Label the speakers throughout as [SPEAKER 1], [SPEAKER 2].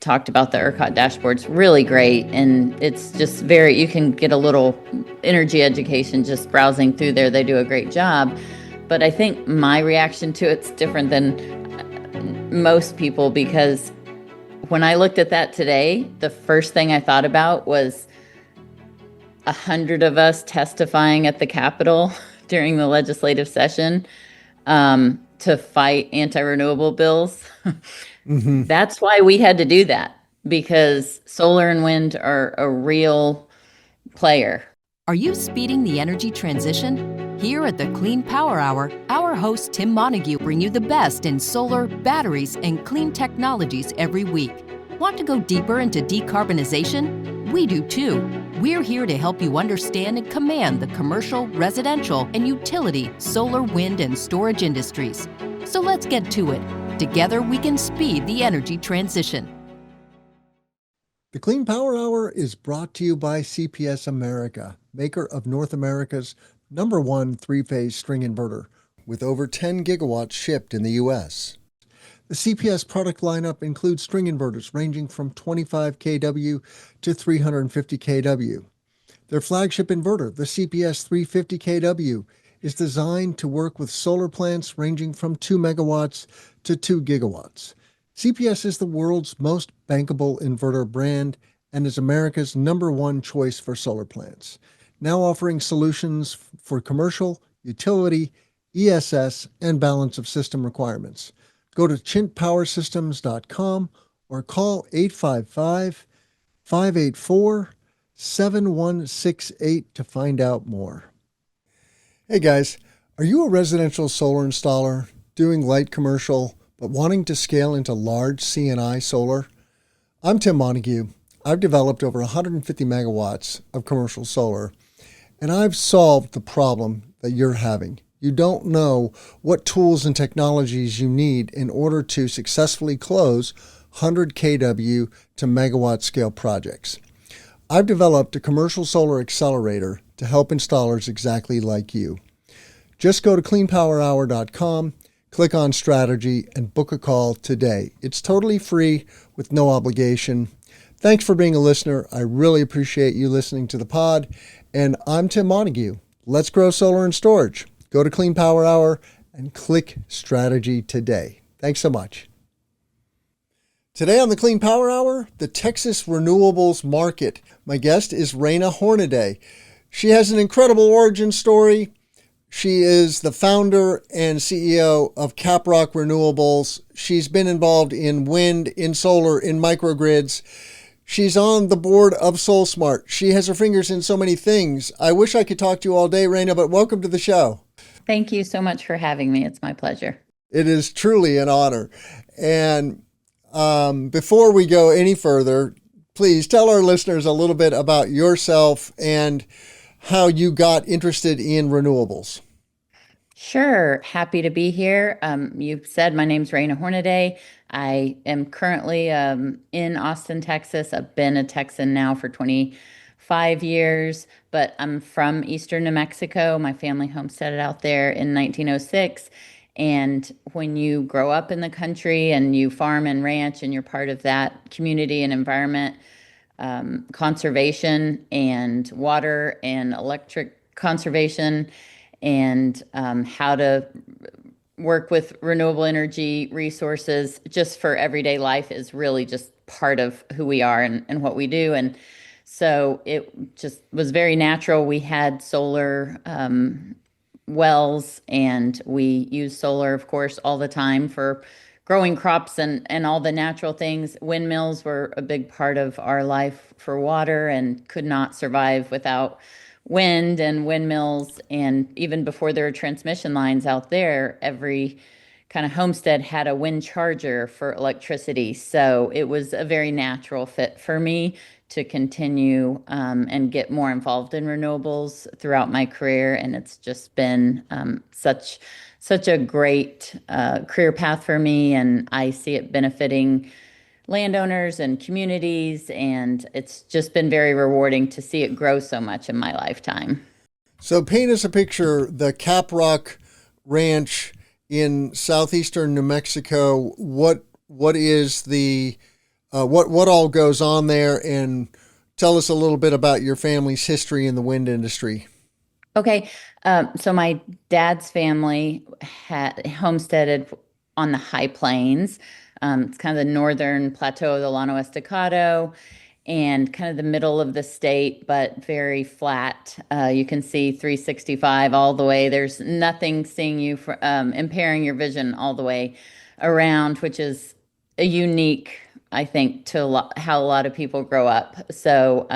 [SPEAKER 1] talked about the ERCOT Dashboard. It's really great, and it's just you can get a little energy education just browsing through there. They do a great job. But I think my reaction to it's different than most people, because when I looked at that today, the first thing I thought about was 100 of us testifying at the Capitol during the legislative session to fight anti-renewable bills.
[SPEAKER 2] Mm-hmm.
[SPEAKER 1] That's why we had to do that, because solar and wind are a real player.
[SPEAKER 3] Are you speeding the energy transition? Here at the Clean Power Hour, our host Tim Montague bring you the best in solar, batteries, and clean technologies every week. Want to go deeper into decarbonization? We do too. We're here to help you understand and command the commercial, residential, and utility solar, wind, and storage industries. So let's get to it. Together we can speed the energy transition.
[SPEAKER 2] The Clean Power Hour is brought to you by CPS America, maker of North America's #1 three-phase string inverter, with over 10 gigawatts shipped in the U.S. The CPS product lineup includes string inverters ranging from 25 kW to 350 kW. Their flagship inverter, the CPS 350 kW, is designed to work with solar plants ranging from 2 megawatts to 2 gigawatts. CPS is the world's most bankable inverter brand and is America's #1 choice for solar plants, now offering solutions for commercial, utility, ESS, and balance of system requirements. Go to chintpowersystems.com or call 855-584-7168 to find out more. Hey guys, are you a residential solar installer doing light commercial but wanting to scale into large C&I solar? I'm Tim Montague. I've developed over 150 megawatts of commercial solar, and I've solved the problem that you're having. You don't know what tools and technologies you need in order to successfully close 100 kW to megawatt scale projects. I've developed a commercial solar accelerator to help installers exactly like you. Just go to cleanpowerhour.com, click on strategy, and book a call today. It's totally free with no obligation. Thanks for being a listener. I really appreciate you listening to the pod. And I'm Tim Montague. Let's grow solar and storage. Go to Clean Power Hour and click strategy today. Thanks so much. Today on the Clean Power Hour, the Texas renewables market. My guest is Raina Hornaday. She has an incredible origin story. She is the founder and CEO of Caprock Renewables. She's been involved in wind, in solar, in microgrids. She's on the board of SolSmart. She has her fingers in so many things. I wish I could talk to you all day, Raina, but welcome to the show.
[SPEAKER 1] Thank you so much for having me. It's my pleasure.
[SPEAKER 2] It is truly an honor. And before we go any further, please tell our listeners a little bit about yourself and how you got interested in renewables.
[SPEAKER 1] Sure. Happy to be here. You said my name's Raina Hornaday. I am currently in Austin, Texas. I've been a Texan now for 25 years, but I'm from Eastern New Mexico. My family homesteaded out there in 1906. And when you grow up in the country and you farm and ranch and you're part of that community and environment, conservation and water and electric conservation and how to work with renewable energy resources just for everyday life is really just part of who we are and what we do. And so it just was very natural. We had solar wells, and we use solar, of course, all the time for growing crops and all the natural things. Windmills were a big part of our life for water and could not survive without wind and windmills. And even before there were transmission lines out there, every kind of homestead had a wind charger for electricity. So it was a very natural fit for me to continue and get more involved in renewables throughout my career. And it's just been such a great career path for me. And I see it benefiting landowners and communities. And it's just been very rewarding to see it grow so much in my lifetime.
[SPEAKER 2] So paint us a picture, the Caprock Ranch in southeastern New Mexico. What is the what all goes on there, and tell us a little bit about your family's history in the wind industry.
[SPEAKER 1] Okay. So my dad's family had homesteaded on the High Plains. It's kind of the northern plateau of the Llano Estacado and kind of the middle of the state, but very flat. You can see 365 all the way. There's nothing seeing you for, impairing your vision all the way around, which is a unique, I think, to how a lot of people grow up. So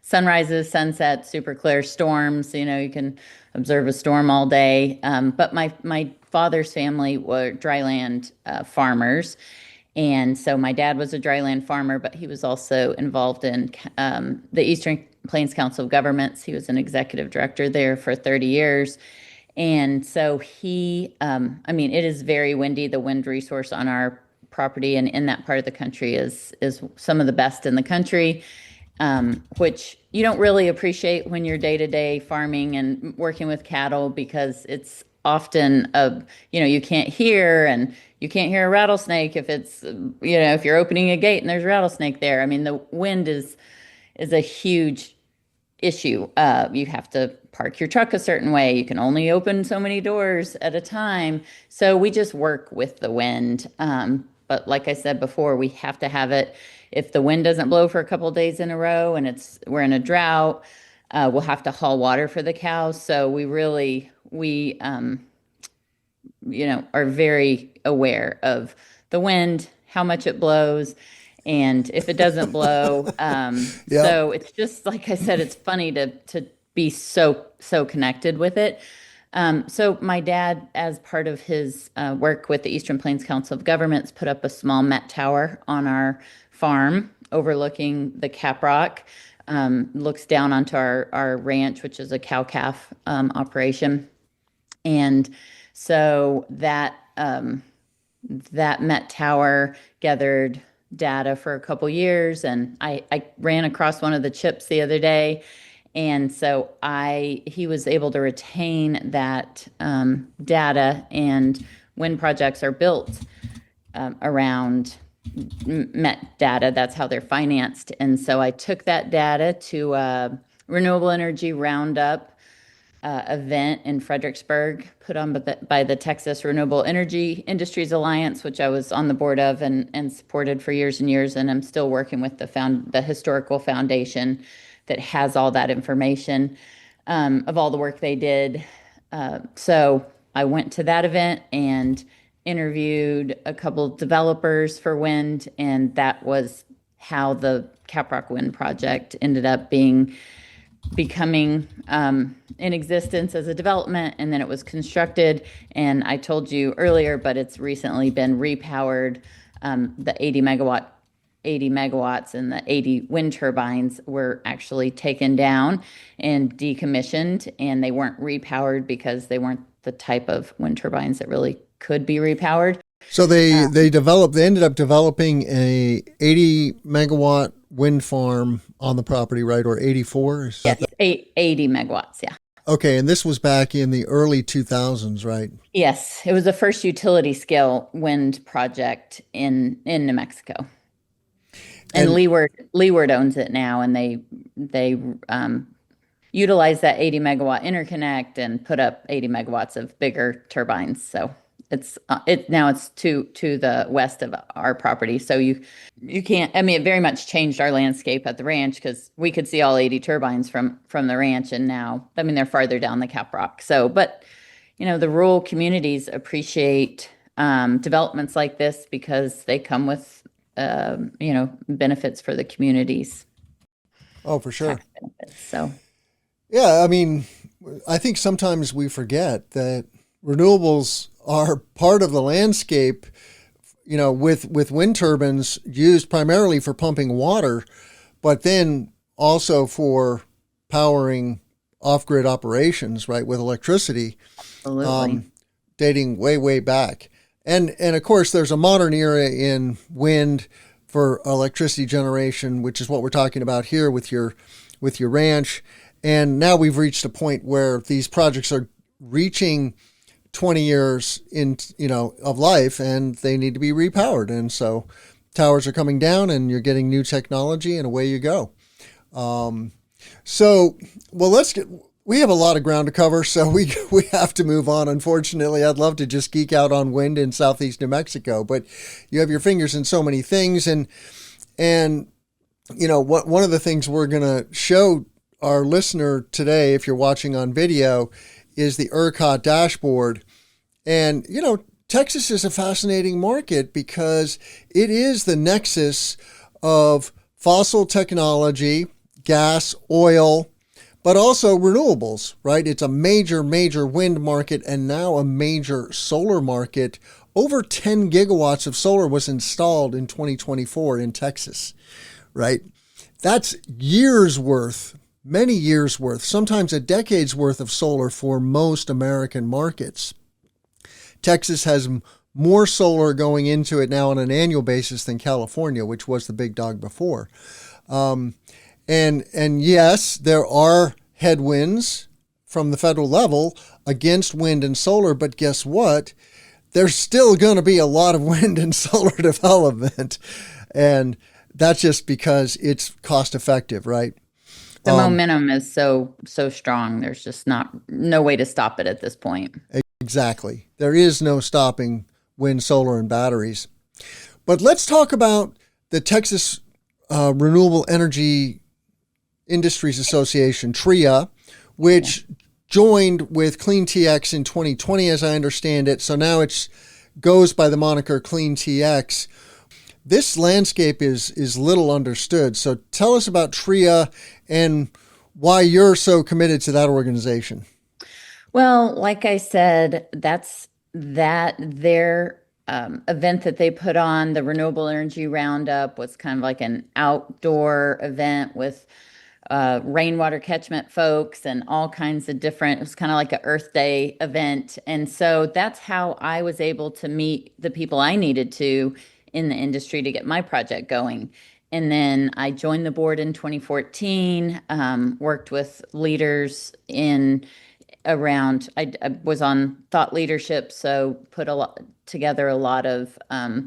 [SPEAKER 1] sunrises, sunsets, super clear storms. You can observe a storm all day. But my father's family were dryland farmers. And so my dad was a dryland farmer, but he was also involved in the Eastern Plains Council of Governments. He was an executive director there for 30 years. And so it is very windy. The wind resource on our property and in that part of the country is some of the best in the country, which you don't really appreciate when you're day-to-day farming and working with cattle, because it's often you can't hear, and you can't hear a rattlesnake if it's if you're opening a gate and there's a rattlesnake there. I mean, the wind is a huge issue. You have to park your truck a certain way. You can only open so many doors at a time. So we just work with the wind. But like I said before, we have to have it. If the wind doesn't blow for a couple of days in a row and we're in a drought, we'll have to haul water for the cows. So we are very aware of the wind, how much it blows, and if it doesn't blow. So it's just, like I said, it's funny to be so connected with it. So my dad, as part of his work with the Eastern Plains Council of Governments, put up a small Met tower on our farm overlooking the Caprock. Looks down onto our ranch, which is a cow-calf operation. And so that Met tower gathered data for a couple years, and I ran across one of the chips the other day. And so he was able to retain that data, and wind projects are built around Met data. That's how they're financed. And so I took that data to a renewable energy roundup event in Fredericksburg, put on by the Texas Renewable Energy Industries Alliance, which I was on the board of and supported for years and years. And I'm still working with the historical foundation that has all that information of all the work they did. So I went to that event and interviewed a couple of developers for wind, and that was how the Caprock Wind Project ended up becoming in existence as a development, and then it was constructed. And I told you earlier, but it's recently been repowered. The 80 megawatts and the 80 wind turbines were actually taken down and decommissioned, and they weren't repowered because they weren't the type of wind turbines that really could be repowered.
[SPEAKER 2] So they ended up developing a 80 megawatt wind farm on the property, right? Or 84?
[SPEAKER 1] Yes, 80 megawatts, yeah.
[SPEAKER 2] Okay, and this was back in the early 2000s, right?
[SPEAKER 1] Yes, it was the first utility scale wind project in New Mexico. And Leeward owns it now, and they utilize that 80 megawatt interconnect and put up 80 megawatts of bigger turbines. So it's to the west of our property. So you can't. I mean, it very much changed our landscape at the ranch, because we could see all 80 turbines from the ranch, and now, I mean, they're farther down the Caprock. So, but the rural communities appreciate developments like this because they come with benefits for the communities.
[SPEAKER 2] Oh, for sure.
[SPEAKER 1] Tax benefits, so.
[SPEAKER 2] Yeah, I mean, I think sometimes we forget that renewables are part of the landscape, with wind turbines used primarily for pumping water, but then also for powering off-grid operations, right, with electricity.
[SPEAKER 1] Absolutely.
[SPEAKER 2] Dating way, way back. And of course, there's a modern era in wind for electricity generation, which is what we're talking about here with your ranch. And now we've reached a point where these projects are reaching 20 years of life, and they need to be repowered. And so towers are coming down and you're getting new technology and away you go. So, well, we have a lot of ground to cover, so we have to move on. Unfortunately, I'd love to just geek out on wind in Southeast New Mexico, but you have your fingers in so many things. And one of the things we're going to show our listener today, if you're watching on video, is the ERCOT Dashboard. And, Texas is a fascinating market because it is the nexus of fossil technology, gas, oil, but also renewables, right? It's a major, major wind market and now a major solar market. Over 10 gigawatts of solar was installed in 2024 in Texas, right? That's years worth, many years worth, sometimes a decade's worth of solar for most American markets. Texas has more solar going into it now on an annual basis than California, which was the big dog before. And yes, there are headwinds from the federal level against wind and solar, but guess what? There's still going to be a lot of wind and solar development. And that's just because it's cost effective, right?
[SPEAKER 1] The momentum is so strong. There's just no way to stop it at this point.
[SPEAKER 2] Exactly. There is no stopping wind, solar, and batteries. But let's talk about the Texas Renewable Energy Industries Association, TREIA, which joined with Clean TX in 2020, as I understand it. So now it goes by the moniker Clean TX. This landscape is little understood. So tell us about TREIA and why you're so committed to that organization.
[SPEAKER 1] Well, like I said, their event that they put on, the Renewable Energy Roundup, was kind of like an outdoor event with rainwater catchment folks and all kinds of different, it was kind of like an Earth Day event. And so that's how I was able to meet the people I needed to in the industry to get my project going. And then I joined the board in 2014, worked with leaders I was on thought leadership, so put together a lot of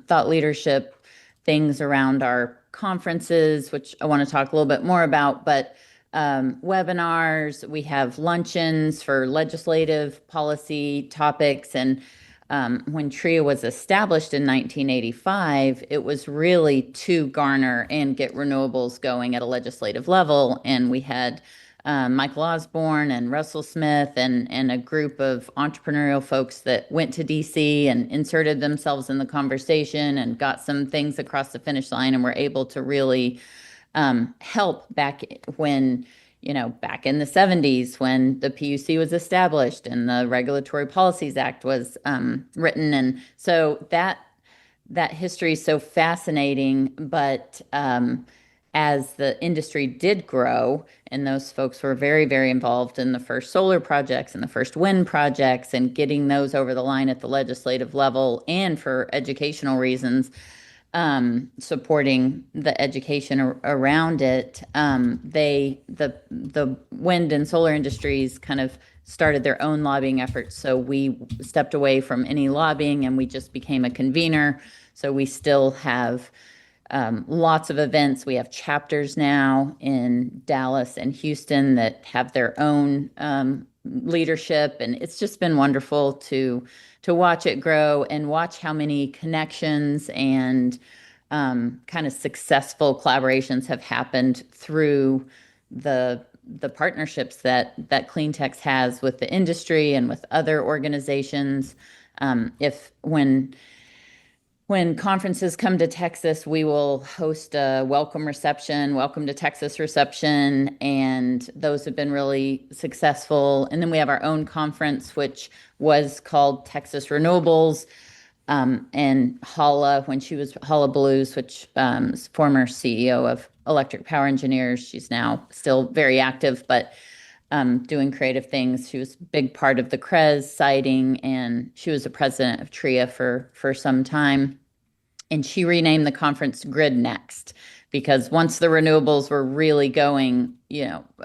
[SPEAKER 1] thought leadership things around our conferences, which I want to talk a little bit more about, but webinars, we have luncheons for legislative policy topics. And when TREIA was established in 1985, it was really to garner and get renewables going at a legislative level. And we had Michael Osborne and Russell Smith and a group of entrepreneurial folks that went to DC and inserted themselves in the conversation and got some things across the finish line and were able to really help back in the 70s when the PUC was established and the Regulatory Policies Act was written. And so that history is so fascinating, but as the industry did grow, and those folks were very, very involved in the first solar projects and the first wind projects and getting those over the line at the legislative level and for educational reasons, supporting the education around it, the wind and solar industries kind of started their own lobbying efforts. So we stepped away from any lobbying and we just became a convener. So we still have lots of events. We have chapters now in Dallas and Houston that have their own leadership, and it's just been wonderful to watch it grow and watch how many connections and kind of successful collaborations have happened through the partnerships that CleanTex has with the industry and with other organizations. When conferences come to Texas, we will host a welcome to Texas reception, and those have been really successful. And then we have our own conference, which was called Texas Renewables, and Hala, when she was Hala Blues, which is former CEO of Electric Power Engineers. She's now still very active, but doing creative things. She was a big part of the CREZ siting, and she was the president of TREIA for some time. And she renamed the conference Grid Next, because once the renewables were really going,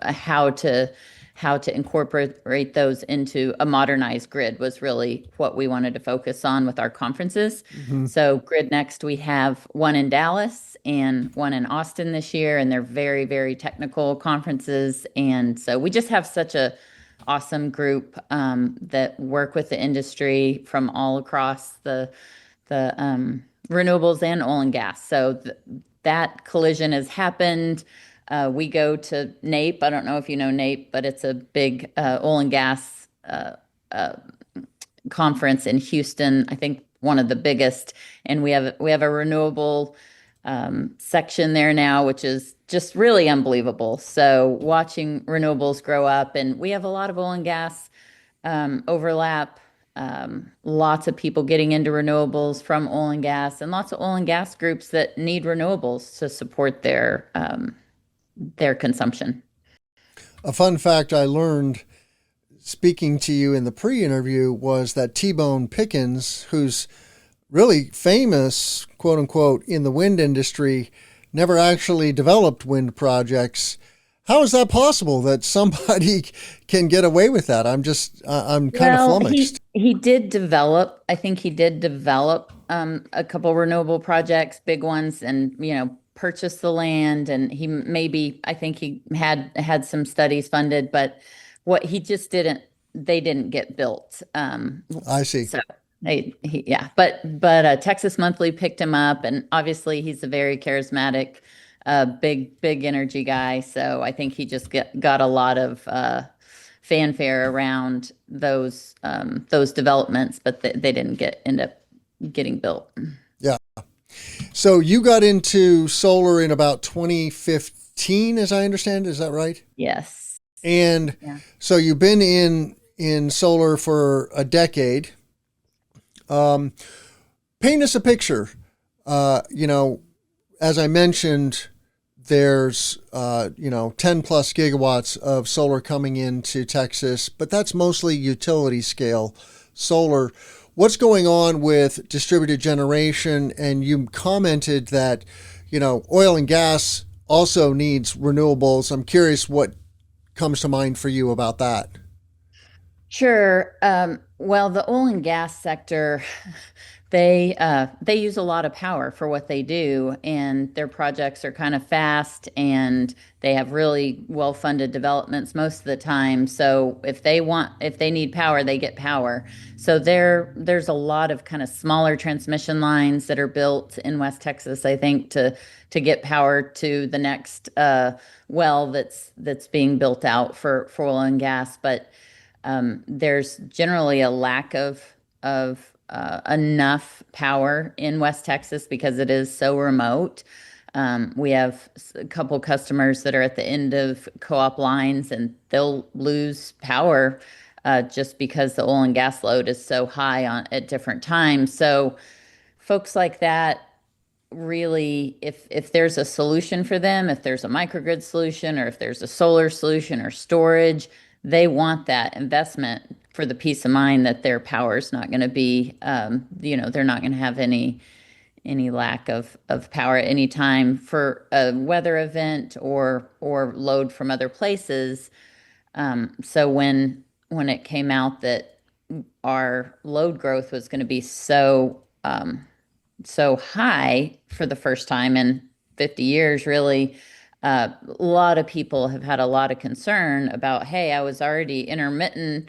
[SPEAKER 1] how to how to incorporate those into a modernized grid was really what we wanted to focus on with our conferences. So Grid Next, we have one in Dallas and one in Austin this year, and they're very, very technical conferences. And so we just have such a awesome group that work with the industry from all across the renewables and oil and gas. So that collision has happened. We go to NAPE. I don't know if you know NAPE, but it's a big oil and gas conference in Houston. I think one of the biggest. And we have a renewable section there now, which is just really unbelievable. So watching renewables grow up, and we have a lot of oil and gas overlap. Lots of people getting into renewables from oil and gas, and lots of oil and gas groups that need renewables to support their consumption.
[SPEAKER 2] A fun fact I learned speaking to you in the pre-interview was that T-Bone Pickens, who's really famous, quote unquote, in the wind industry, never actually developed wind projects. How is that possible that somebody can get away with that? I'm kind of flummoxed.
[SPEAKER 1] He did develop, I think he did develop a couple renewable projects, big ones, and, purchase the land. And I think he had some studies funded, but what he just they didn't get built.
[SPEAKER 2] I see.
[SPEAKER 1] So but Texas Monthly picked him up, and obviously he's a very charismatic, big energy guy. So I think he just got a lot of fanfare around those developments, but they didn't end up getting built.
[SPEAKER 2] Yeah. So you got into solar in about 2015, as I understand. Is that right?
[SPEAKER 1] Yes.
[SPEAKER 2] And so you've been in solar for a decade. Paint us a picture. As I mentioned, there's 10 plus gigawatts of solar coming into Texas, but that's mostly utility scale solar. What's going on with distributed generation? And you commented that, oil and gas also needs renewables. I'm curious what comes to mind for you about that.
[SPEAKER 1] Sure. Well, the oil and gas sector, they use a lot of power for what they do, and their projects are kind of fast, and they have really well-funded developments most of the time. So if they need power, they get power. So there's a lot of kind of smaller transmission lines that are built in West Texas, I think, to get power to the next well that's being built out for oil and gas. But there's generally a lack of enough power in West Texas because it is so remote. We have a couple customers that are at the end of co-op lines, and they'll lose power just because the oil and gas load is so high at different times. So folks like that, really, if there's a solution for them, if there's a microgrid solution, or if there's a solar solution or storage, they want that investment for the peace of mind that their power is not going to be, they're not going to have any lack of power at any time for a weather event or load from other places. So when it came out that our load growth was going to be so high for the first time in 50 years, really, a lot of people have had a lot of concern about, hey, I was already intermittent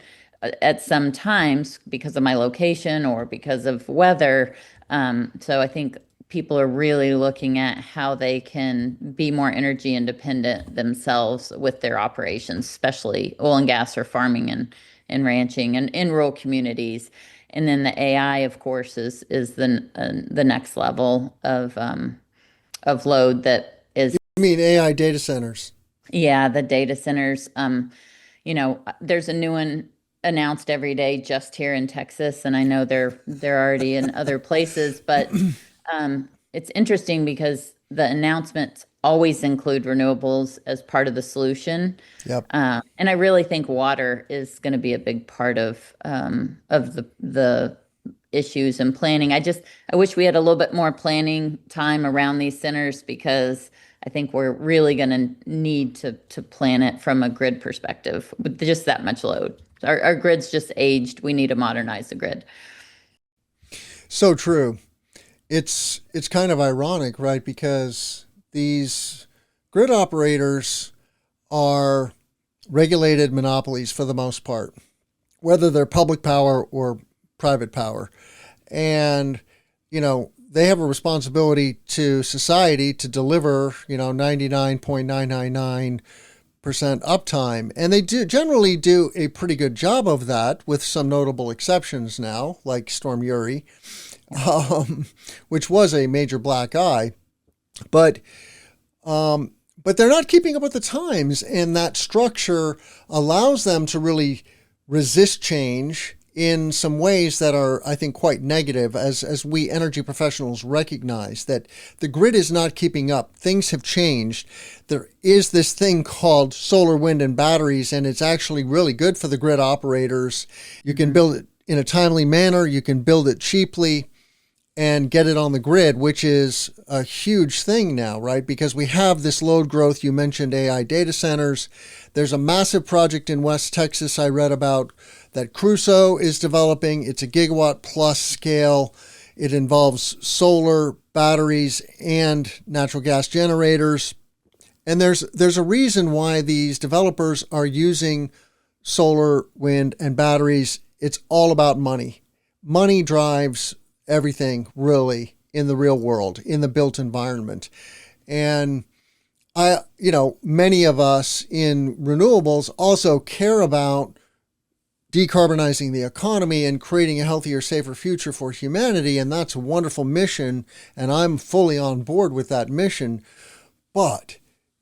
[SPEAKER 1] at some times because of my location or because of weather. So I think people are really looking at how they can be more energy independent themselves with their operations, especially oil and gas or farming and ranching and in rural communities. And then the AI, of course, is the next level of load that is.
[SPEAKER 2] You mean AI data centers?
[SPEAKER 1] Yeah, the data centers. There's a new one announced every day just here in Texas, and I know they're already in other places. But it's interesting because the announcements always include renewables as part of the solution.
[SPEAKER 2] Yep.
[SPEAKER 1] And I really think water is going to be a big part of the issues and planning. I wish we had a little bit more planning time around these centers, because I think we're really going to need to plan it from a grid perspective with just that much load. Our grid's just aged. We need to modernize the grid.
[SPEAKER 2] So true. It's kind of ironic, right? Because these grid operators are regulated monopolies for the most part, whether they're public power or private power. And, they have a responsibility to society to deliver, 99.999% uptime. And they generally do a pretty good job of that, with some notable exceptions now, like Storm Uri, which was a major black eye. But they're not keeping up with the times, and that structure allows them to really resist change in some ways that are, I think, quite negative, as we energy professionals recognize that the grid is not keeping up. Things have changed. There is this thing called solar, wind, and batteries, and it's actually really good for the grid operators. You can build it in a timely manner. You can build it cheaply and get it on the grid, which is a huge thing now, right? Because we have this load growth. You mentioned AI data centers. There's a massive project in West Texas I read about that Crusoe is developing. It's a gigawatt plus scale. It involves solar, batteries, and natural gas generators. And there's a reason why these developers are using solar, wind, and batteries. It's all about money. Money drives everything, really, in the real world, in the built environment. And many of us in renewables also care about decarbonizing the economy and creating a healthier, safer future for humanity. And that's a wonderful mission. And I'm fully on board with that mission. But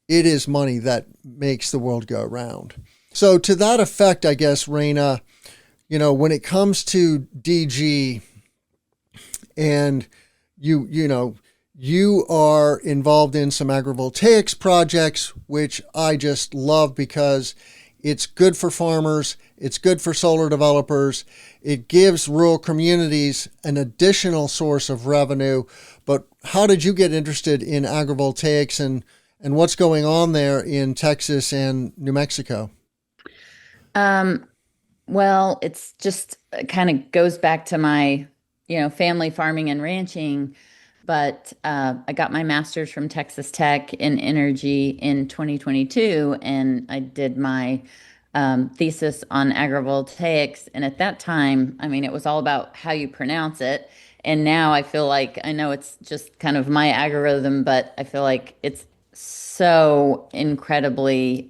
[SPEAKER 2] it is money that makes the world go round. So to that effect, I guess, Raina, when it comes to DG, and you are involved in some agrivoltaics projects, which I just love because it's good for farmers, it's good for solar developers, it gives rural communities an additional source of revenue. But how did you get interested in agrivoltaics, and what's going on there in Texas and New Mexico?
[SPEAKER 1] Well, it's just kind of goes back to my family farming and ranching, but I got my master's from Texas Tech in energy in 2022, and I did my thesis on agrivoltaics. And at that time, it was all about how you pronounce it. And now I feel like, I know it's just kind of my algorithm, but I feel like it's so incredibly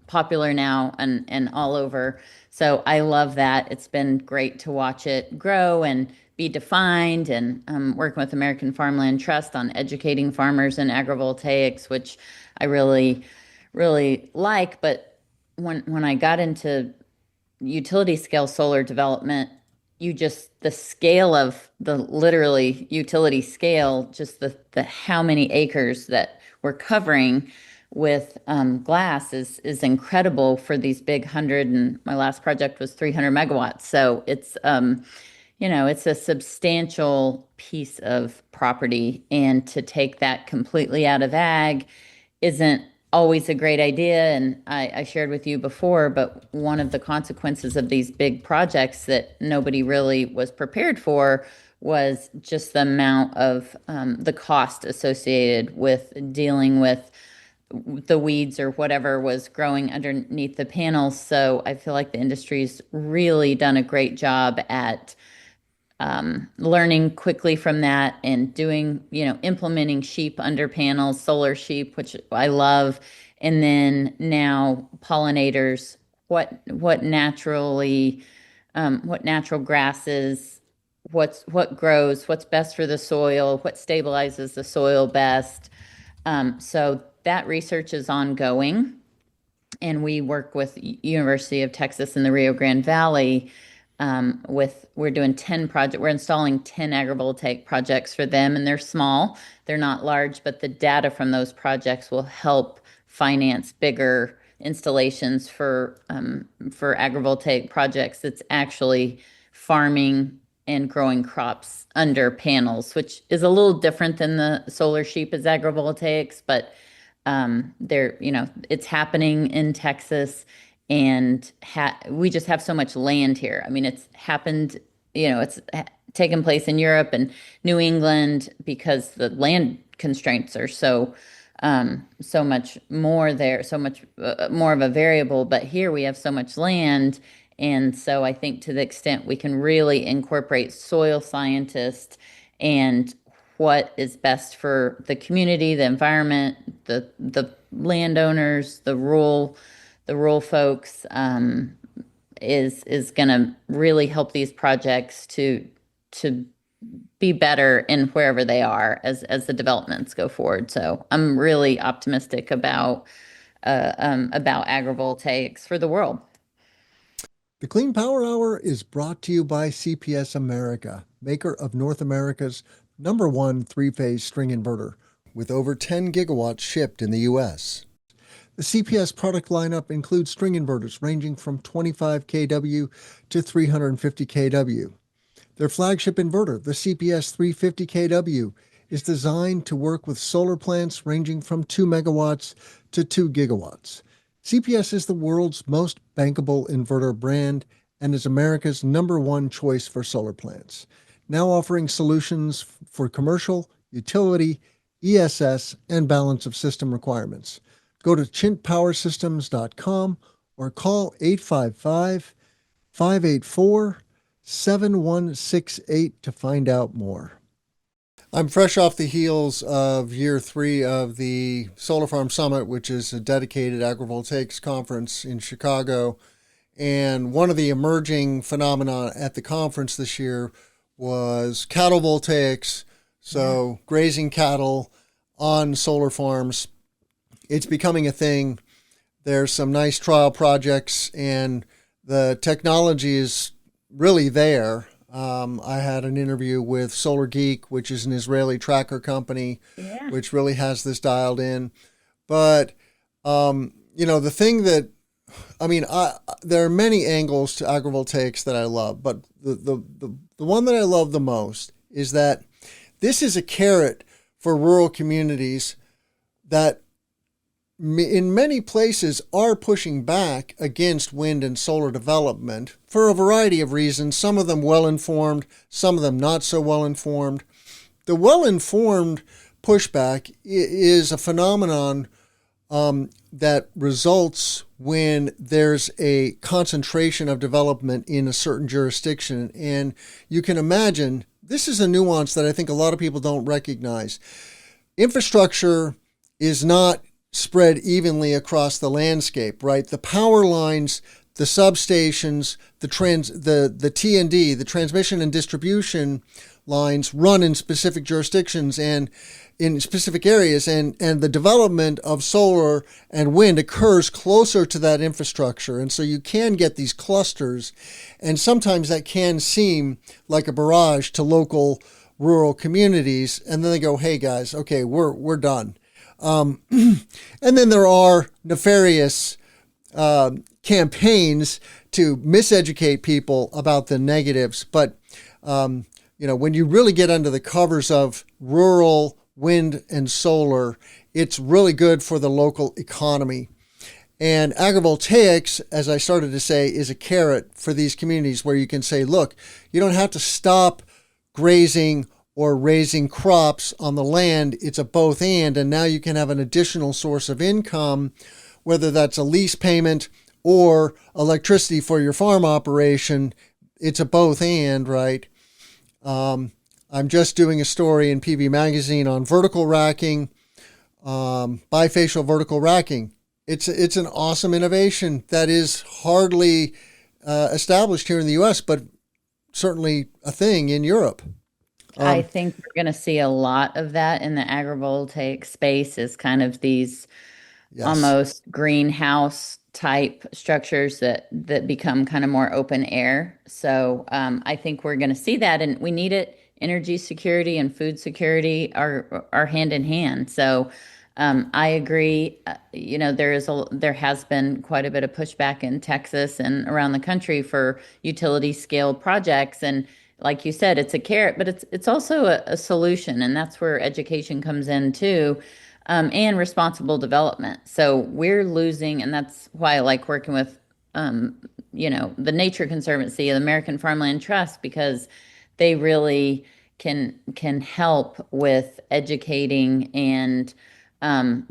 [SPEAKER 1] popular now and all over. So I love that. It's been great to watch it grow and be defined, and working with American Farmland Trust on educating farmers in agrivoltaics, which I really, really like. But when I got into utility scale solar development, the scale of the literally utility scale, just the how many acres that we're covering with glass is incredible for these big 100, and my last project was 300 megawatts. So it's it's a substantial piece of property, and to take that completely out of ag isn't always a great idea. And I shared with you before, but one of the consequences of these big projects that nobody really was prepared for was just the amount of the cost associated with dealing with the weeds or whatever was growing underneath the panels. So I feel like the industry's really done a great job at learning quickly from that and doing, implementing sheep under panels, solar sheep, which I love. And then now pollinators, what natural grasses, what grows, what's best for the soil, what stabilizes the soil best. So that research is ongoing, and we work with University of Texas in the Rio Grande Valley. We're doing 10 projects. We're installing 10 agrivoltaic projects for them, and they're small, they're not large, but the data from those projects will help finance bigger installations for agrivoltaic projects. It's actually farming and growing crops under panels, which is a little different than the solar sheep as agrivoltaics, but it's happening in Texas, and we just have so much land here. I mean, it's happened, it's taken place in Europe and New England because the land constraints are so much more there, so much more of a variable. But here we have so much land. And so I think to the extent we can really incorporate soil scientists and what is best for the community, the environment, the landowners, the rural folks, is going to really help these projects to be better in wherever they are as the developments go forward. So I'm really optimistic about agrivoltaics for the world.
[SPEAKER 2] The Clean Power Hour is brought to you by CPS America, maker of North America's #1 three-phase string inverter, with over 10 gigawatts shipped in the U.S. The CPS product lineup includes string inverters ranging from 25 kW to 350 kW. Their flagship inverter, the CPS 350 kW, is designed to work with solar plants ranging from 2 megawatts to 2 gigawatts. CPS is the world's most bankable inverter brand and is America's #1 choice for solar plants, now offering solutions for commercial, utility, ESS, and balance of system requirements. Go to chintpowersystems.com or call 855-584-7168 to find out more. I'm fresh off the heels of year 3 of the Solar Farm Summit, which is a dedicated agrivoltaics conference in Chicago. And one of the emerging phenomena at the conference this year was cattle voltaics, so grazing cattle on solar farms. It's becoming a thing. There's some nice trial projects, and the technology is really there. I had an interview with Solar Geek, which is an Israeli tracker company, which really has this dialed in. But, the thing that, there are many angles to agrivoltaics that I love, but the one that I love the most is that this is a carrot for rural communities that in many places are pushing back against wind and solar development for a variety of reasons, some of them well-informed, some of them not so well-informed. The well-informed pushback is a phenomenon that results when there's a concentration of development in a certain jurisdiction. And you can imagine, this is a nuance that I think a lot of people don't recognize. Infrastructure is not spread evenly across the landscape, right? The power lines, the substations, the T&D, the transmission and distribution lines run in specific jurisdictions and in specific areas, and the development of solar and wind occurs closer to that infrastructure. And so you can get these clusters, and sometimes that can seem like a barrage to local rural communities, and then they go, hey guys, okay, we're done. And then there are nefarious campaigns to miseducate people about the negatives. But, when you really get under the covers of rural wind and solar, it's really good for the local economy. And agrivoltaics, as I started to say, is a carrot for these communities where you can say, look, you don't have to stop grazing or raising crops on the land. It's a both and now you can have an additional source of income, whether that's a lease payment or electricity for your farm operation. It's a both and, right? I'm just doing a story in PV Magazine on vertical racking, bifacial vertical racking. It's an awesome innovation that is hardly established here in the U.S., but certainly a thing in Europe.
[SPEAKER 1] I think we're going to see a lot of that in the agrivoltaic space, is kind of these almost greenhouse type structures that become kind of more open air. So I think we're going to see that, and we need it. Energy security and food security are hand in hand. So I agree. There has been quite a bit of pushback in Texas and around the country for utility scale projects, and like you said, it's a carrot, but it's also a solution, and that's where education comes in too. and responsible development. So we're losing, and that's why I like working with, the Nature Conservancy, the American Farmland Trust, because they really can help with educating and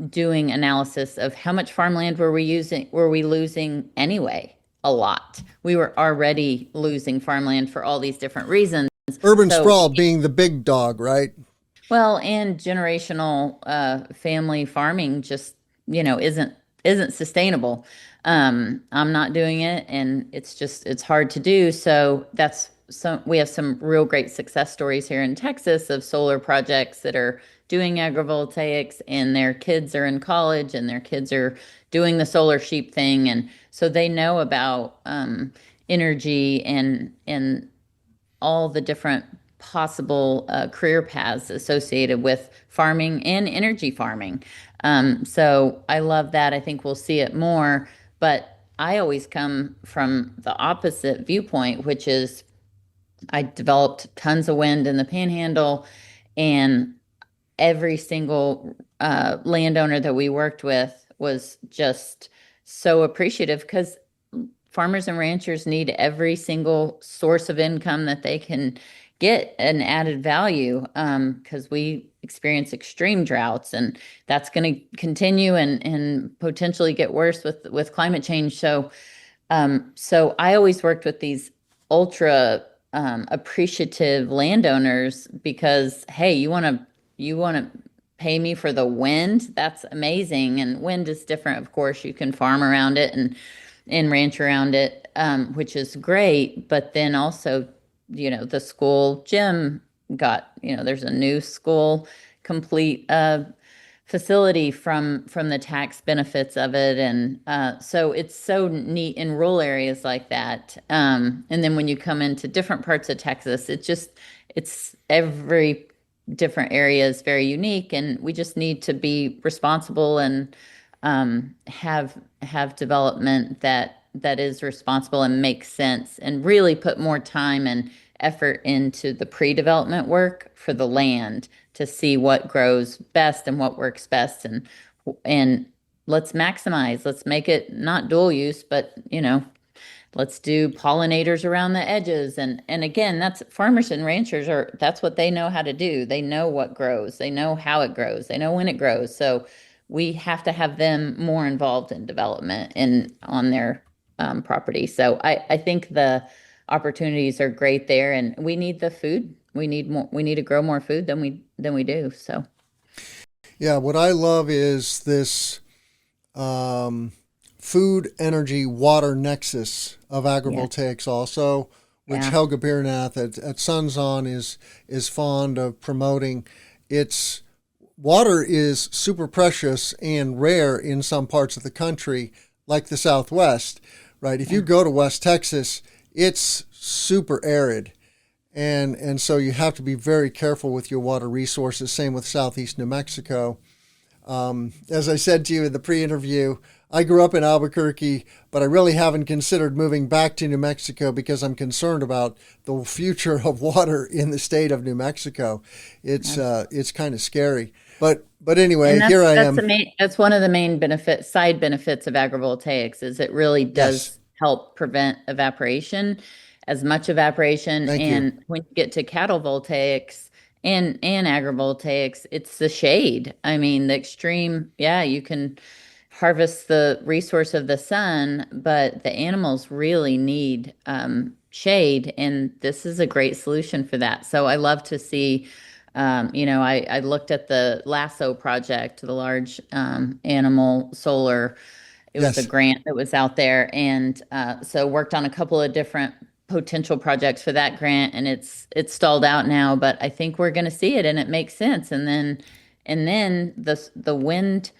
[SPEAKER 1] doing analysis of how much farmland were we losing anyway. A lot. We were already losing farmland for all these different reasons.
[SPEAKER 2] Urban
[SPEAKER 1] So,
[SPEAKER 2] sprawl being the big dog, right?
[SPEAKER 1] well, and generational family farming just, isn't sustainable. I'm not doing it, and it's hard to do. So we have some real great success stories here in Texas of solar projects that are doing agrivoltaics, and their kids are in college, and their kids are doing the solar sheep thing, and so they know about energy and all the different possible career paths associated with farming and energy farming. So I love that. I think we'll see it more, but I always come from the opposite viewpoint, which is I developed tons of wind in the Panhandle, and every single landowner that we worked with was just so appreciative, because farmers and ranchers need every single source of income that they can get an added value, because we experience extreme droughts, and that's going to continue and potentially get worse with climate change. So I always worked with these ultra appreciative landowners, because, hey, you want to pay me for the wind? That's amazing. And wind is different, of course. You can farm around it and ranch around it, which is great. But then also, the school gym got, there's a new school complete facility from the tax benefits of it. And so it's so neat in rural areas like that. And then when you come into different parts of Texas, it's every different area is very unique, and we just need to be responsible and have development that is responsible and makes sense, and really put more time and effort into the pre-development work for the land to see what grows best and what works best, and let's make it not dual use, but let's do pollinators around the edges. And again, that's farmers and ranchers that's what they know how to do. They know what grows. They know how it grows. They know when it grows. So we have to have them more involved in development and on their property. So I think the opportunities are great there, and we need the food. We need more. We need to grow more food than we do. So
[SPEAKER 2] Yeah, what I love is this food, energy, water nexus of agrivoltaics also, which Helga Biernath at Sunzon is fond of promoting. It's water is super precious and rare in some parts of the country, like the Southwest, right? If you go to West Texas, it's super arid. And so you have to be very careful with your water resources. Same with Southeast New Mexico. As I said to you in the pre-interview, I grew up in Albuquerque, but I really haven't considered moving back to New Mexico because I'm concerned about the future of water in the state of New Mexico. It's kind of scary. But anyway, here I am.
[SPEAKER 1] That's one of the main side benefits of agrivoltaics, is it really does help prevent evaporation, as much evaporation. And when you get to cattle voltaics and agrivoltaics, it's the shade. I mean, the extreme, you can harvest the resource of the sun, but the animals really need shade, and this is a great solution for that. So I love to see, I looked at the Lasso project, the large animal solar. It was a grant that was out there, and so worked on a couple of different potential projects for that grant, and it's stalled out now, but I think we're going to see it, and it makes sense. And then the wind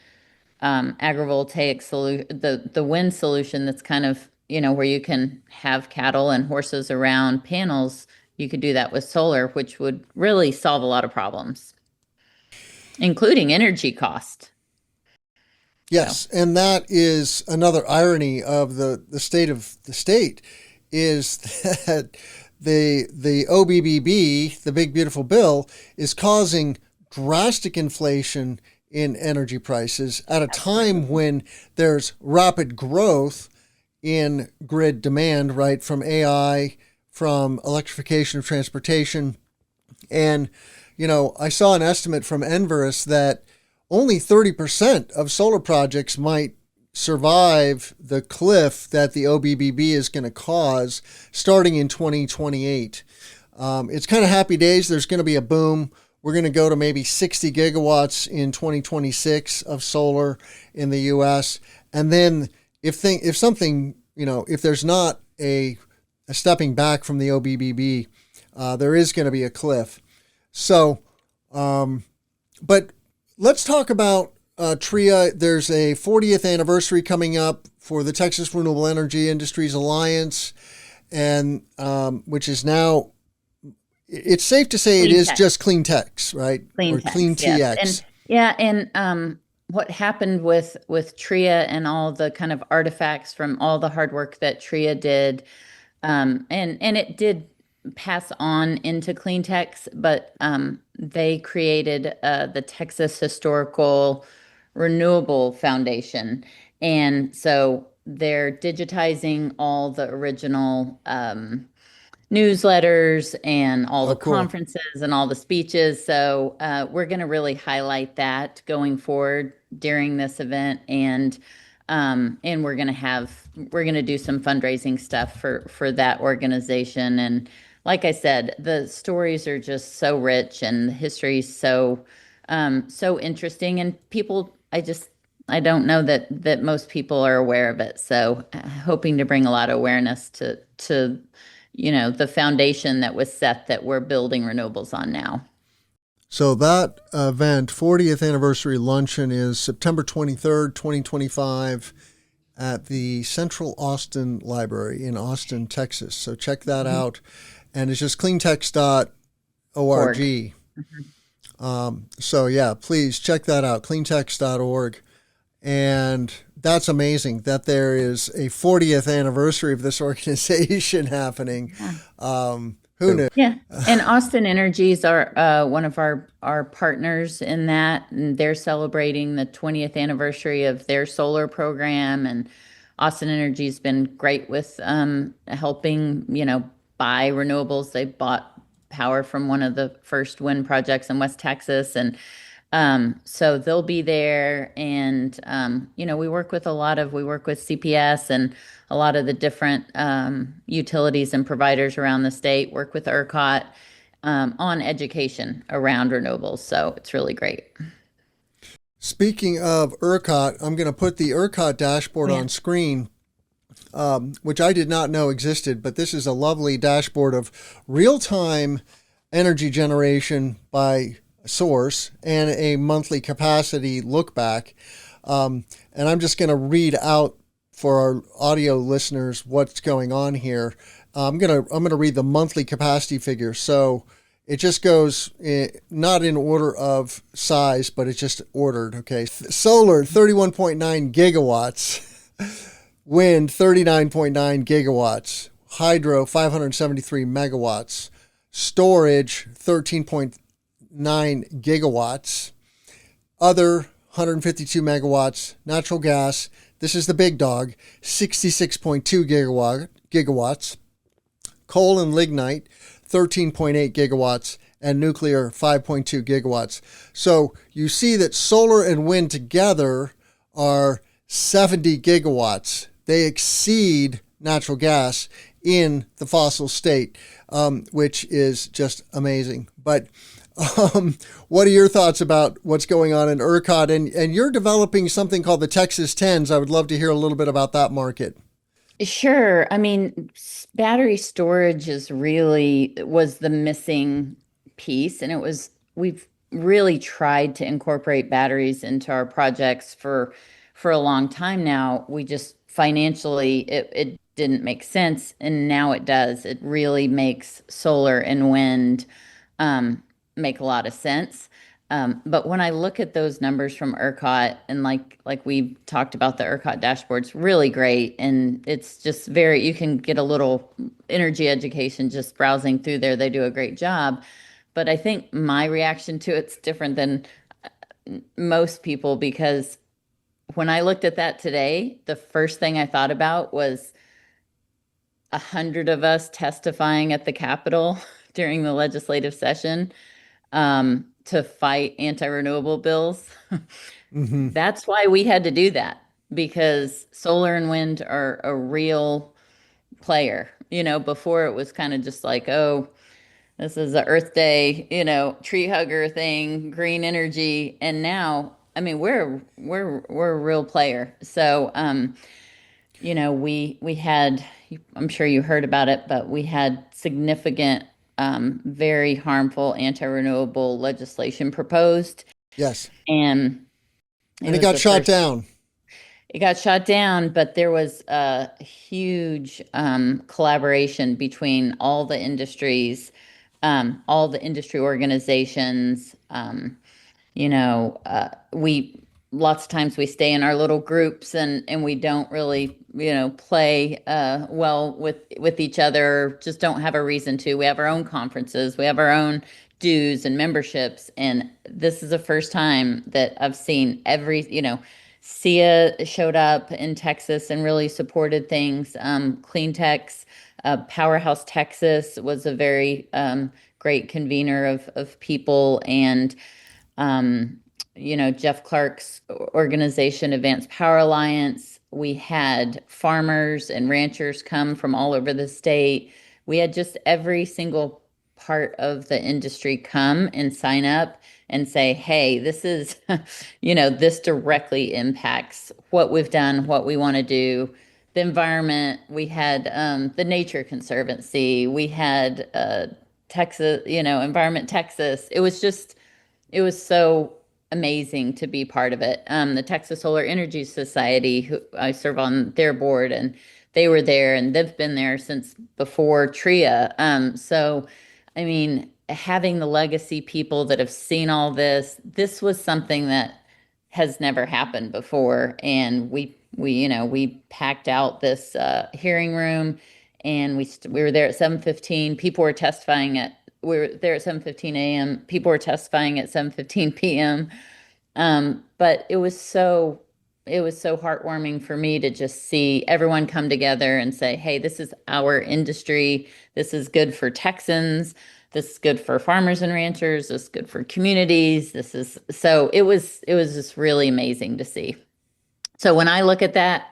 [SPEAKER 1] agrivoltaic solution, the wind solution, that's kind of, where you can have cattle and horses around panels. You could do that with solar, which would really solve a lot of problems, including energy cost.
[SPEAKER 2] Yes, and that is another irony of the state of the state, is that the OBBB, the Big Beautiful Bill, is causing drastic inflation in energy prices at a time when there's rapid growth in grid demand, right, from AI, from electrification of transportation. And, I saw an estimate from Enverus that only 30% of solar projects might survive the cliff that the OBBB is going to cause starting in 2028. It's kind of happy days. There's going to be a boom. We're going to go to maybe 60 gigawatts in 2026 of solar in the U.S. And then if something, if there's not a stepping back from the OBBB, there is going to be a cliff. So, but let's talk about TREIA. There's a 40th anniversary coming up for the Texas Renewable Energy Industries Alliance, and which is now, it's safe to say it is just clean techs, right?
[SPEAKER 1] Clean
[SPEAKER 2] or
[SPEAKER 1] techs,
[SPEAKER 2] clean TX.
[SPEAKER 1] Yes. And what happened with TREIA and all the kind of artifacts from all the hard work that TREIA did, and it did pass on into clean techs, but they created the Texas Historical Renewable Foundation. And so they're digitizing all the original newsletters and all the conferences and all the speeches. So we're going to really highlight that going forward during this event. And we're going to do some fundraising stuff for that organization. And like I said, the stories are just so rich and the history is so interesting, and people, I don't know that most people are aware of it. So hoping to bring a lot of awareness to the foundation that was set that we're building renewables on now.
[SPEAKER 2] So that event, 40th anniversary luncheon, is September 23rd, 2025 at the Central Austin Library in Austin, Texas. So check that out. And it's just cleantex.org. So yeah, please check that out, cleantex.org. And that's amazing that there is a 40th anniversary of this organization happening. Who knew?
[SPEAKER 1] Yeah. And Austin Energies are one of our partners in that, and they're celebrating the 20th anniversary of their solar program. And Austin Energy's been great with helping, buy renewables. They bought power from one of the first wind projects in West Texas. And so they'll be there. And, we work with CPS and a lot of the different utilities and providers around the state, work with ERCOT on education around renewables. So it's really great.
[SPEAKER 2] Speaking of ERCOT, I'm going to put the ERCOT dashboard on screen, which I did not know existed, but this is a lovely dashboard of real-time energy generation by source and a monthly capacity look back. And I'm just going to read out for our audio listeners what's going on here. I'm going to read the monthly capacity figure. So it just goes not in order of size, but it's just ordered. Okay. Solar, 31.9 gigawatts. Wind, 39.9 gigawatts. Hydro, 573 megawatts. Storage, 13.9 gigawatts. Other, 152 megawatts. Natural gas, this is the big dog, 66.2 gigawatts. Coal and lignite, 13.8 gigawatts. And nuclear, 5.2 gigawatts. So you see that solar and wind together are 70 gigawatts. They exceed natural gas in the fossil state, which is just amazing. But what are your thoughts about what's going on in ERCOT? And you're developing something called the Texas 10s. I would love to hear a little bit about that market.
[SPEAKER 1] Sure. I mean, battery storage was the missing piece. And we've really tried to incorporate batteries into our projects for a long time now. We just financially, it didn't make sense. And now it does. It really makes solar and wind make a lot of sense. But when I look at those numbers from ERCOT, and like we talked about, the ERCOT dashboard's really great. And it's just you can get a little energy education just browsing through there. They do a great job. But I think my reaction to it's different than most people, because when I looked at that today, the first thing I thought about was 100 of us testifying at the Capitol during the legislative session to fight anti-renewable bills.
[SPEAKER 2] Hmm.
[SPEAKER 1] That's why we had to do that, because solar and wind are a real player. Before it was kind of just like, oh, this is a Earth Day, tree hugger thing, green energy. And now, I mean, we're a real player. So, we had, I'm sure you heard about it, but we had significant, very harmful anti-renewable legislation proposed,
[SPEAKER 2] Yes.
[SPEAKER 1] and it
[SPEAKER 2] And it
[SPEAKER 1] was
[SPEAKER 2] got
[SPEAKER 1] the
[SPEAKER 2] shot
[SPEAKER 1] first.
[SPEAKER 2] down.
[SPEAKER 1] It got shot down, but there was a huge collaboration between all the industry organizations. We lots of times we stay in our little groups, and we don't really play well with each other. Just don't have a reason to. We have our own conferences. We have our own dues and memberships, and this is the first time that I've seen SEIA showed up in Texas and really supported things. Clean Tech's Powerhouse Texas was a very great convener of people, and Jeff Clark's organization, Advanced Power Alliance. We had farmers and ranchers come from all over the state. We had just every single part of the industry come and sign up and say, hey, this is, this directly impacts what we've done, what we want to do, the environment. We had the Nature Conservancy. We had Texas, Environment Texas. It was so amazing to be part of it. The Texas Solar Energy Society, who I serve on their board, and they were there, and they've been there since before TREIA. So, I mean, having the legacy people that have seen all this was something that has never happened before. And we packed out this hearing room, and we were there at 7:15. People were testifying at We were there at 7:15 a.m. People were testifying at 7:15 p.m. But it was so heartwarming for me to just see everyone come together and say, hey, this is our industry. This is good for Texans. This is good for farmers and ranchers. This is good for communities. It was just really amazing to see. So when I look at that,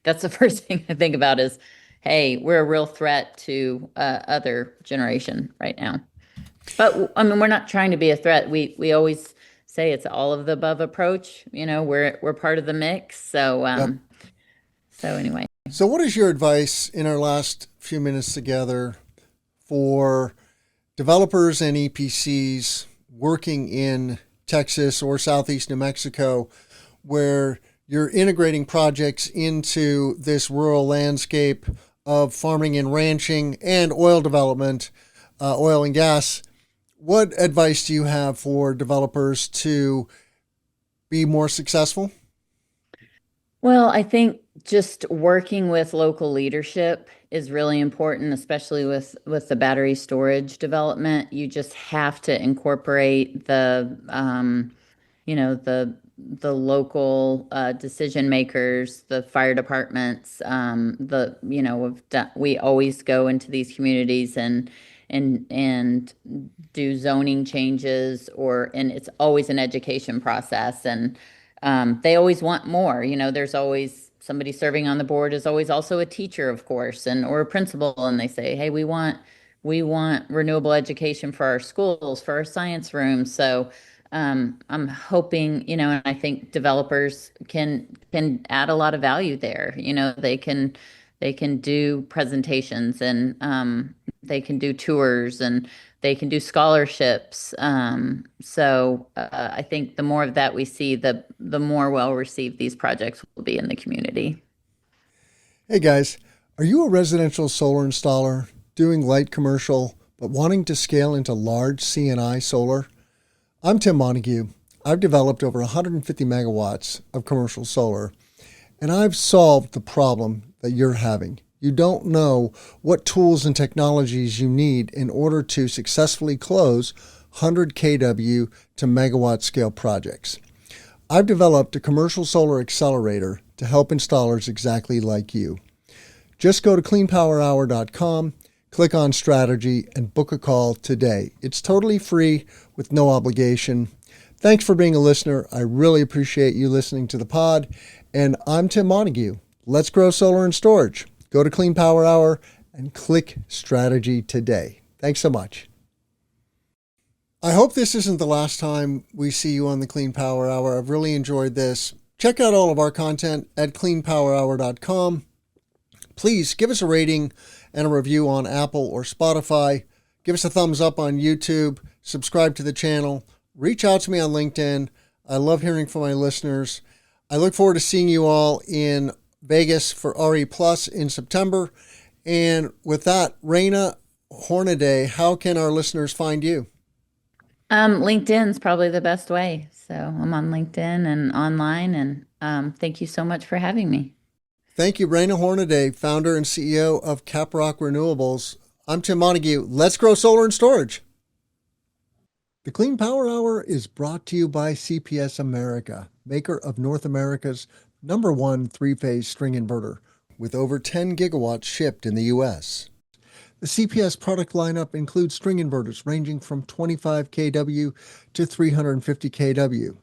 [SPEAKER 1] that's the first thing I think about is, hey, we're a real threat to other generation right now. But I mean, we're not trying to be a threat. We always say it's all of the above approach. We're part of the mix. So
[SPEAKER 2] Yep.
[SPEAKER 1] so anyway.
[SPEAKER 2] So, what is your advice in our last few minutes together for developers and EPCs working in Texas or Southeast New Mexico, where you're integrating projects into this rural landscape of farming and ranching and oil development, oil and gas? What advice do you have for developers to be more successful?
[SPEAKER 1] Well, I think just working with local leadership is really important, especially with the battery storage development. You just have to incorporate the local decision makers, the fire departments. We always go into these communities and do zoning changes, and it's always an education process, and they always want more. There's always somebody serving on the board is always also a teacher, of course, or a principal, and they say, hey, we want renewable education for our schools, for our science rooms. So I'm hoping, and I think developers can add a lot of value there. They can do presentations, and they can do tours, and they can do scholarships. I think the more of that we see, the more well received these projects will be in the community.
[SPEAKER 2] Hey guys, are you a residential solar installer doing light commercial but wanting to scale into large C&I solar? I'm Tim Montague. I've developed over 150 megawatts of commercial solar, and I've solved the problem that you're having. You don't know what tools and technologies you need in order to successfully close 100 kW to megawatt scale projects. I've developed a commercial solar accelerator to help installers exactly like you. Just go to cleanpowerhour.com, click on strategy, and book a call today. It's totally free with no obligation. Thanks for being a listener. I really appreciate you listening to the pod. And I'm Tim Montague. Let's grow solar and storage. Go to Clean Power Hour and click strategy today. Thanks so much. I hope this isn't the last time we see you on the Clean Power Hour. I've really enjoyed this. Check out all of our content at cleanpowerhour.com. Please give us a rating and a review on Apple or Spotify. Give us a thumbs up on YouTube. Subscribe to the channel. Reach out to me on LinkedIn. I love hearing from my listeners. I look forward to seeing you all in Vegas for RE Plus in September. And with that, Raina Hornaday, how can our listeners find you?
[SPEAKER 1] LinkedIn's probably the best way. So I'm on LinkedIn and online, and thank you so much for having me.
[SPEAKER 2] Thank you, Raina Hornaday, founder and CEO of Caprock Renewables. I'm Tim Montague. Let's grow solar and storage. The Clean Power Hour is brought to you by CPS America, maker of North America's #1 three-phase string inverter, with over 10 gigawatts shipped in the U.S. The CPS product lineup includes string inverters ranging from 25 kW to 350 kW.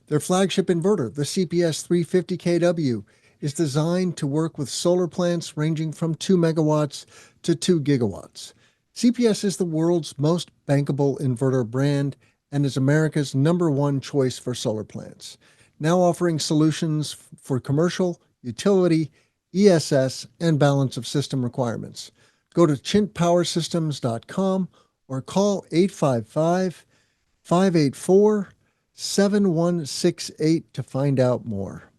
[SPEAKER 2] Their flagship inverter, the CPS 350 kW, is designed to work with solar plants ranging from 2 megawatts to 2 gigawatts. CPS is the world's most bankable inverter brand and is America's #1 choice for solar plants, now offering solutions for commercial, utility, ESS, and balance of system requirements. Go to chintpowersystems.com or call 855-584-7168 to find out more.